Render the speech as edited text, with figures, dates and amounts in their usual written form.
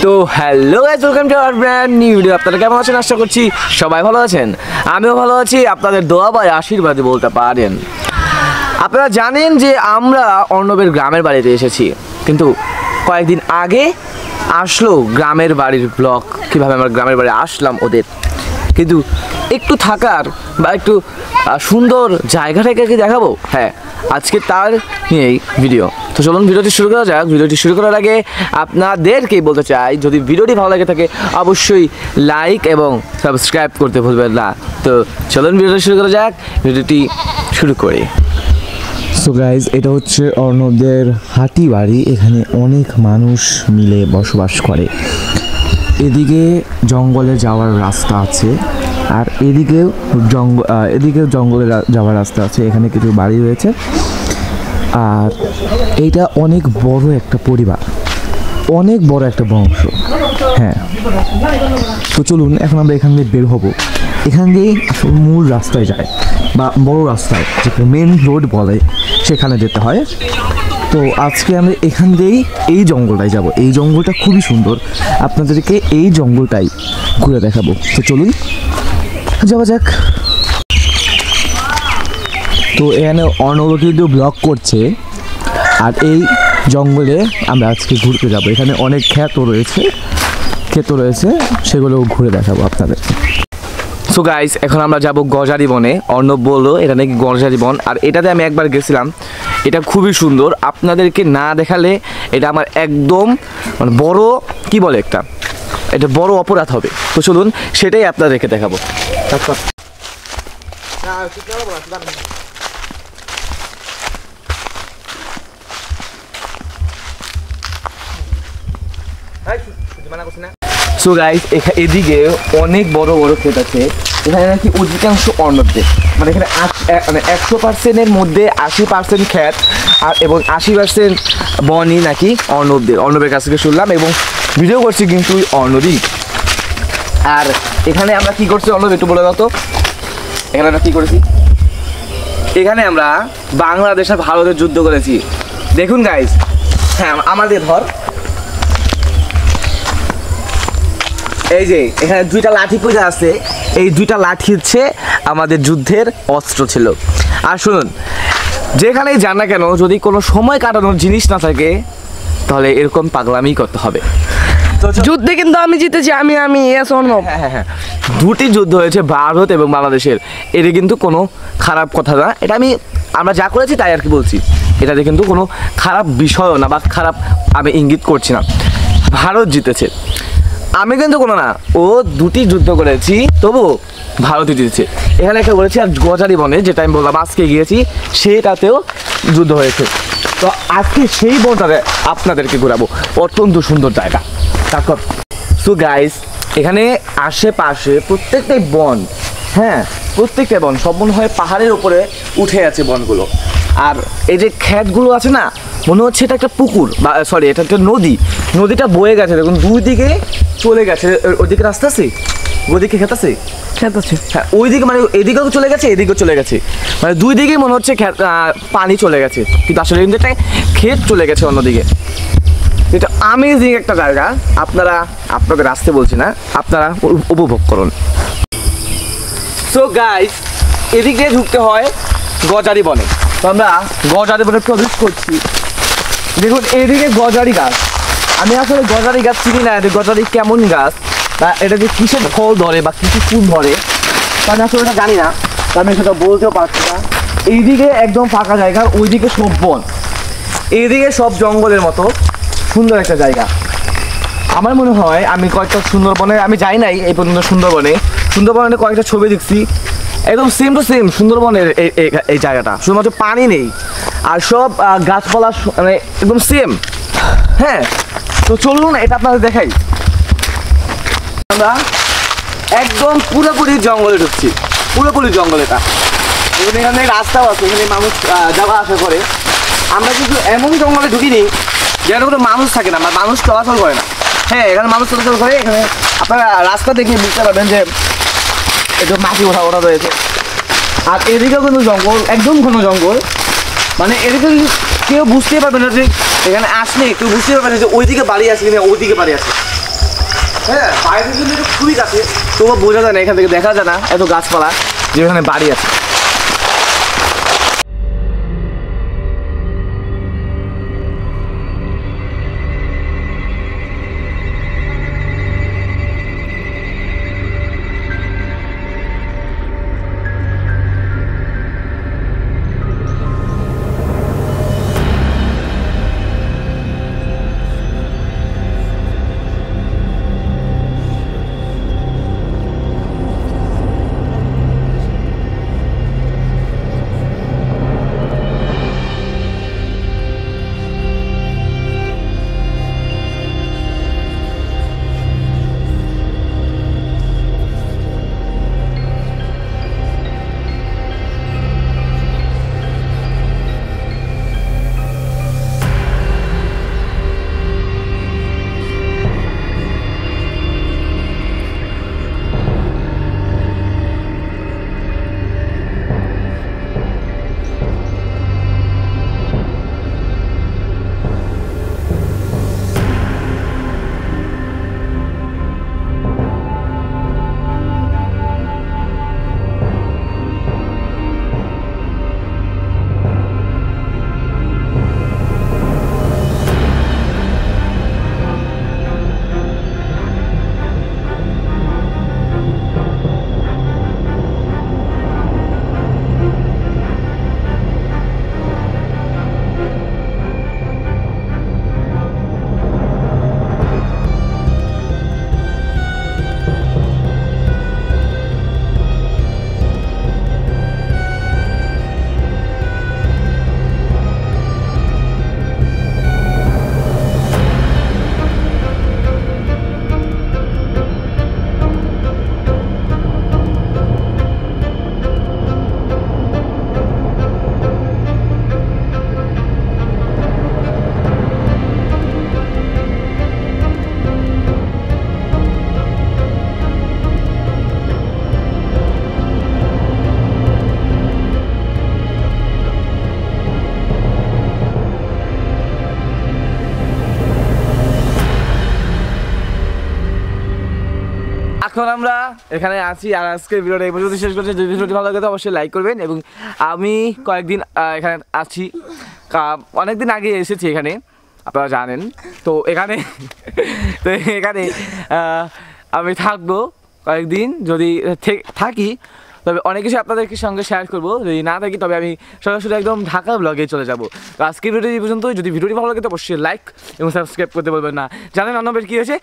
তো hello guys, welcome to our brand new video. আপনারা কেমন আছেন? আশা করছি সবাই ভালো আছেন। আমিও ভালো আছি, আপনাদের দোয়া বা আশীর্বাদে বলতে পারেন। আপনারা জানেন যে আমরা অর্ণবের গ্রামের বাড়িতে এসেছি, কিন্তু কয়েকদিন আগে আসলো গ্রামের বাড়ির ব্লগ, কীভাবে আমরা গ্রামের বাড়ি আসলাম ওদের। কিন্তু একটু থাকার বা একটু সুন্দর জায়গাটাকে কি দেখাবো? হ্যাঁ, আজকে তার নিয়েই ভিডিও। তো চলুন ভিডিওটি শুরু করা যাক। ভিডিওটি শুরু করার আগে আপনাদেরকেই বলতে চাই, যদি ভিডিওটি ভালো লাগে থাকে অবশ্যই লাইক এবং সাবস্ক্রাইব করতে ভুলবেন না। তো চলুন ভিডিওটি শুরু করা যাক। ভিডিওটি শুরু করি। সো গাইজ, এটা হচ্ছে অর্ণবদের হাটি বাড়ি। এখানে অনেক মানুষ মিলে বসবাস করে। এদিকে জঙ্গলে যাওয়ার রাস্তা আছে, আর এদিকেও জঙ্গলে যাওয়ার রাস্তা আছে। এখানে কিছু বাড়ি রয়েছে, আর এইটা অনেক বড় একটা পরিবার, অনেক বড় একটা বংশ। হ্যাঁ, তো চলুন এখন আমরা এখান দিয়ে বের হব। এখান দিয়েই আসলে মূল রাস্তায় যায়, বা বড় রাস্তায়, যেখানে মেন রোড বলে, সেখানে যেতে হয়। তো আজকে আমরা এখান দিয়েই এই জঙ্গলটায় যাব। এই জঙ্গলটা খুবই সুন্দর, আপনাদেরকে এই জঙ্গলটাই ঘুরে দেখাবো। তো চলুন যাওয়া যাক। তো এখানে অর্ণব কিন্তু ব্লগ করছে, আর এই জঙ্গলে আমরা আজকে ঘুরতে যাব। এখানে অনেক ক্ষেত রয়েছে, সেগুলো ঘুরে দেখাবো আপনাদেরকে। সো গাইস, এখন আমরা যাব গজারি বনে। অর্ণব বললো এটা নাকি গজারি বন, আর এটাতে আমি একবার গেছিলাম। এটা খুবই সুন্দর, আপনাদেরকে না দেখালে এটা আমার একদম মানে বড় কি বলে একটা, এটা বড় অপরাধ হবে। তো চলুন সেটাই আপনাদেরকে দেখাবো। সো গাইস, এদিকে অনেক বড় বড় ক্ষেত আছে। এখানে নাকি অধিকাংশ অর্ণবদের, মানে এখানে 100%-এর মধ্যে 80% ক্ষেত, আর এবং 80% বনই নাকি অর্ণবের কাছ থেকে শুনলাম, এবং ভিডিও করছি কিন্তু অর্ণবই। আর এখানে আমরা কি করছি অর্ণব একটু বলে দাও তো। এখানে আমরা কি করেছি? এখানে আমরা বাংলাদেশ আর ভারতের যুদ্ধ করেছি। দেখুন গাইস, হ্যাঁ আমাদের ধর এই যে এখানে দুইটা লাঠি পড়ে আছে, এই দুইটা লাঠি হচ্ছে আমাদের যুদ্ধের অস্ত্র ছিল। আর শুনুন, যেখানেই যান না কেন, যদি কোনো সময় কাটানোর জিনিস না থাকে তাহলে এরকম পাগলামি করতে হবে। তো যুদ্ধে কিন্তু আমি জিতেছি, আমি হ্যাঁ, দুটি যুদ্ধ হয়েছে ভারত এবং বাংলাদেশের। এটা কিন্তু কোনো খারাপ কথা না, এটা আমরা যা করেছি তাই আর কি বলছি। এটাতে কিন্তু কোনো খারাপ বিষয়ও না, বা খারাপ আমি ইঙ্গিত করছি না। ভারত জিতেছে, আমি কিন্তু কোনো না, ও দুটি যুদ্ধ করেছি তবু ভারতই জিতেছে। এখানে একটা বলেছি, আর গজারি বনে যেটা আমি বললাম আজকে গিয়েছি, সেটাতেও যুদ্ধ হয়েছে। তো আজকে সেই বনটাতে আপনাদেরকে ঘোরাবো, অত্যন্ত সুন্দর জায়গা। তারপর সো গাইস, এখানে আশেপাশে প্রত্যেকটাই বন, হ্যাঁ প্রত্যেকটা বন, সব মনে হয় পাহাড়ের উপরে উঠে আছে বনগুলো। আর এই যে ক্ষেতগুলো আছে না, মনে হচ্ছে এটা একটা পুকুর, বা সরি এটা একটা নদীটা বয়ে গেছে। দেখুন দুই দিকে চলে গেছে, ওইদিকে রাস্তা আছে, ওইদিকে ক্ষেত আছে, হ্যাঁ ওইদিকে, মানে এদিকেও চলে গেছে, এদিকেও চলে গেছে, মানে দুই দিকেই মনে হচ্ছে পানি চলে গেছে, কিন্তু আসলে কিন্তু একটা ক্ষেত চলে গেছে অন্যদিকে। এটা আমেজিং একটা জায়গা, আপনাদের আসতে বলছি না, আপনারা উপভোগ করুন। সো গাইস, এদিক দিয়ে ঢুকতে হয় গজারি বনে। তো আমরা গজারি বনে প্রবেশ করছি। দেখুন এদিকে গজারি গাছ, আমি আসলে গজারি গাছ চিনি না, গজারি কেমন গাছ বা এটা যে কিসের ফল ধরে বা কিছু ফুল ধরে তা আমি আসলে এটা জানি না, তা আমি সেটা বলতেও পারছি না। এইদিকে একদম ফাঁকা জায়গা, ওইদিকে সব বন, এইদিকে সব জঙ্গলের মতো সুন্দর একটা জায়গা। আমার মনে হয় আমি কয়েকটা সুন্দরবনে, আমি যাই নাই এই পর্যন্ত সুন্দরবনে কয়েকটা ছবি দেখছি, একদম সেম টু সেম সুন্দরবনের এই জায়গাটা, শুধুমাত্র পানি নেই আর সব গাছপালা মানে একদম সেম। হ্যাঁ, তো চলুন এটা আপনাদের দেখাই। আমরা একদম পুরোপুরি জঙ্গলে ঢুকছি, পুরোপুরি জঙ্গল। এখানে রাস্তাও আছে, এখানে মানুষ যাওয়া আসা করে। আমরা কিন্তু এমন জঙ্গলে ঢুকিনি যেখানে কোনো মানুষ থাকে না, মানুষ চলাচল করে না। হ্যাঁ, এখানে মানুষ চলাচল করে। এখানে আপনারা রাস্তা দেখে বুঝতে পারবেন যে একটু মাটি ওঠা রয়েছে। আর এদিকেও কিন্তু জঙ্গল, একদম ঘন জঙ্গল, মানে এদিকে কেউ বুঝতেই পারবে না যে এখানে আসলে, কেউ বুঝতেই পারবে না যে ওইদিকে বাড়ি আছে কিনা ওইদিকে বাড়ি আছে। হ্যাঁ বাইরে কিন্তু এটা খুবই কাছে, তবুও বোঝা যায় না, এখান থেকে দেখা যায় না এত গাছপালা যেখানে বাড়ি আছে। এখন আমরা এখানে আছি আর আজকের ভিডিওটা এই পর্যন্ত শেষ করছি। যদি ভিডিওটি ভালো লাগে তো অবশ্যই লাইক করবেন। এবং আমি কয়েকদিন এখানে আছি, অনেকদিন আগে এসেছি এখানে, আপনারা জানেন। তো এখানে আমি থাকবো কয়েকদিন, যদি থাকি তবে অনেক কিছু আপনাদেরকে সঙ্গে শেয়ার করবো, যদি না থাকি তবে আমি সরাসরি একদম ঢাকা ব্লগে চলে যাবো। তো আজকের ভিডিওটি এই পর্যন্ত। যদি ভিডিওটি ভালো লাগে তো অবশ্যই লাইক এবং সাবস্ক্রাইব করতে বলবেন না। জানেন অর্ণবের কী হয়েছে?